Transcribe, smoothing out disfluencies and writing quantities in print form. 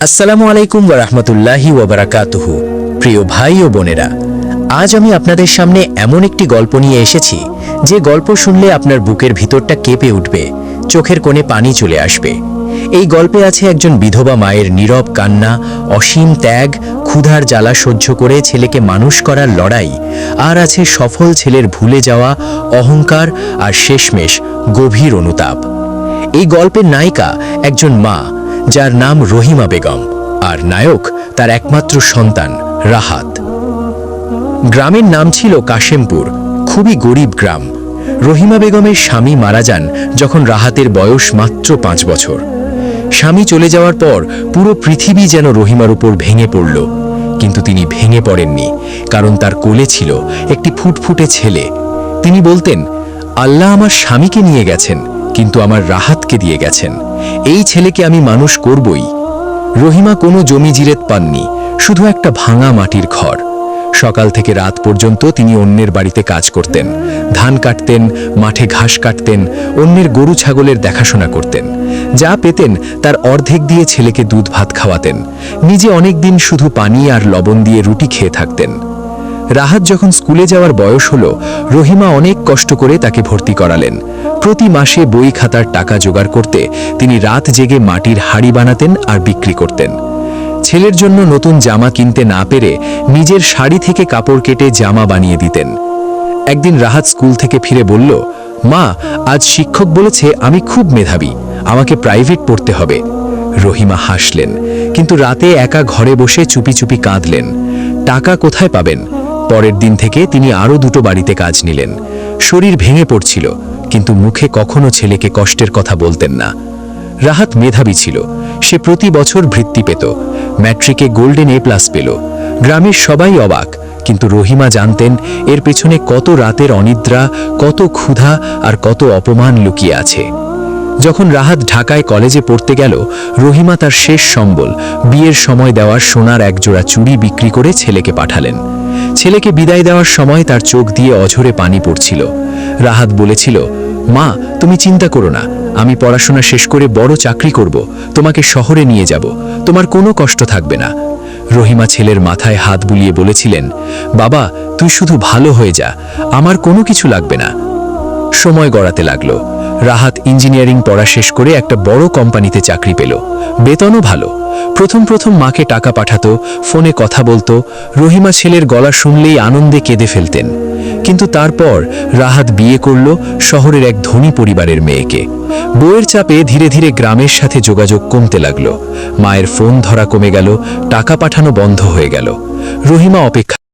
আসসালামু আলাইকুম ওয়া রাহমাতুল্লাহি ওয়া বারাকাতুহু। প্রিয় ভাই ও বোনেরা, আজ আমি আপনাদের সামনে এমন একটি গল্প নিয়ে এসেছি যে গল্প শুনলে আপনার বুকের ভিতরটা কেঁপে উঠবে, চোখের কোণে পানি চলে আসবে। এই গল্পে আছে একজন বিধবা মায়ের নীরব কান্না, অসীম ত্যাগ, ক্ষুধার জ্বালা সহ্য করে ছেলেকে মানুষ করার লড়াই, আর আছে সফল ছেলের ভুলে যাওয়া অহংকার আর শেষমেশ গভীর অনুতাপ। এই গল্পের নায়িকা একজন মা যার নাম রহিমা বেগম, আর নায়ক তার একমাত্র সন্তান রাহাত। গ্রামের নাম ছিল কাশেমপুর, খুবই গরিব গ্রাম। রহিমা বেগমের স্বামী মারা যান যখন রাহাতের বয়স মাত্র 5 বছর। স্বামী চলে যাওয়ার পর পুরো পৃথিবী যেন রহিমার উপর ভেঙে পড়ল, কিন্তু তিনি ভেঙে পড়েননি, কারণ তার কোলে ছিল একটি ফুটফুটে ছেলে। তিনি বলতেন, আল্লাহ আমার স্বামীকে নিয়ে গেছেন, কিন্তু আমার রাহাতকে দিয়ে গেছেন। এই ছেলেকে আমি মানুষ করবই। রহিমা কোনো জমি জিরেত পাননি, শুধু একটা ভাঙা মাটির ঘর। সকাল থেকে রাত পর্যন্ত তিনি অন্যের বাড়িতে কাজ করতেন, ধান কাটতেন, মাঠে ঘাস কাটতেন, অন্যের গরু ছাগলের দেখাশোনা করতেন। যা পেতেন তার অর্ধেক দিয়ে ছেলেকে দুধ ভাত খাওয়াতেন, নিজে অনেক দিন শুধু পানি আর লবণ দিয়ে রুটি খেয়ে থাকতেন। রাহাত যখন স্কুলে যাওয়ার বয়স হলো, রহিমা অনেক কষ্ট করে তাকে ভর্তি করালেন। প্রতি মাসে বই খাতার টাকা জোগাড় করতে তিনি রাত জেগে মাটির হাড়ি বানাতেন আর বিক্রি করতেন। ছেলের জন্য নতুন জামা কিনতে না পেরে নিজের শাড়ি থেকে কাপড় কেটে জামা বানিয়ে দিতেন। একদিন রাহাত স্কুল থেকে ফিরে বলল, মা, আজ শিক্ষক বলেছে আমি খুব মেধাবী, আমাকে প্রাইভেট পড়তে হবে। রহিমা হাসলেন, কিন্তু রাতে একা ঘরে বসে চুপি চুপি কাঁদলেন। টাকা কোথায় পাবেন? পরের দিন থেকে তিনি আরও 2টো বাড়িতে কাজ নিলেন। শরীর ভেঙে পড়ছিল, কিন্তু মুখে কখনো ছেলেকে কষ্টের কথা বলতেন না। রাহাত মেধাবী ছিল, সে প্রতি বছর বৃত্তি পেত, ম্যাট্রিকে গোল্ডেন A+ পেল। গ্রামের সবাই অবাক, কিন্তু রহিমা জানতেন এর পেছনে কত রাতের অনিদ্রা, কত ক্ষুধা আর কত অপমান লুকিয়ে আছে। যখন রাহাত ঢাকায় কলেজে পড়তে গেল, রহিমা তার শেষ সম্বল, বিয়ের সময় দেওয়ার সোনার একজোড়া চুড়ি বিক্রি করে ছেলেকে পাঠালেন। ছেলেকে বিদায় দেওয়ার সময় তার চোখ দিয়ে অঝরে পানি পড়ছিল। রাহাত বলেছিল, মা, তুমি চিন্তা করো না, আমি পড়াশোনা শেষ করে বড় চাকরি করব, তোমাকে শহরে নিয়ে যাব, তোমার কোনো কষ্ট থাকবে না। রহিমা ছেলের মাথায় হাত বুলিয়ে বলেছিলেন, বাবা, তুই শুধু ভালো হয়ে যা, আমার কোনো কিছু লাগবে না। সময় গড়াতে লাগলো। রাহাত ইঞ্জিনিয়ারিং পড়া শেষ করে একটা বড় কোম্পানিতে চাকরি পেল, বেতনও ভালো। প্রথম মাকে টাকা পাঠাতো, ফোনে কথা বলতো। রহিমা ছেলের গলা শুনলেই আনন্দে কেঁদে ফেলতেন। কিন্তু তারপর রাহাত বিয়ে করল শহরের এক ধনী পরিবারের মেয়েকে। বউয়ের চাপে ধীরে ধীরে গ্রামের সাথে যোগাযোগ কমতে লাগলো। মায়ের ফোন ধরা কমে গেল, টাকা পাঠানো বন্ধ হয়ে গেল। রহিমা অপেক্ষা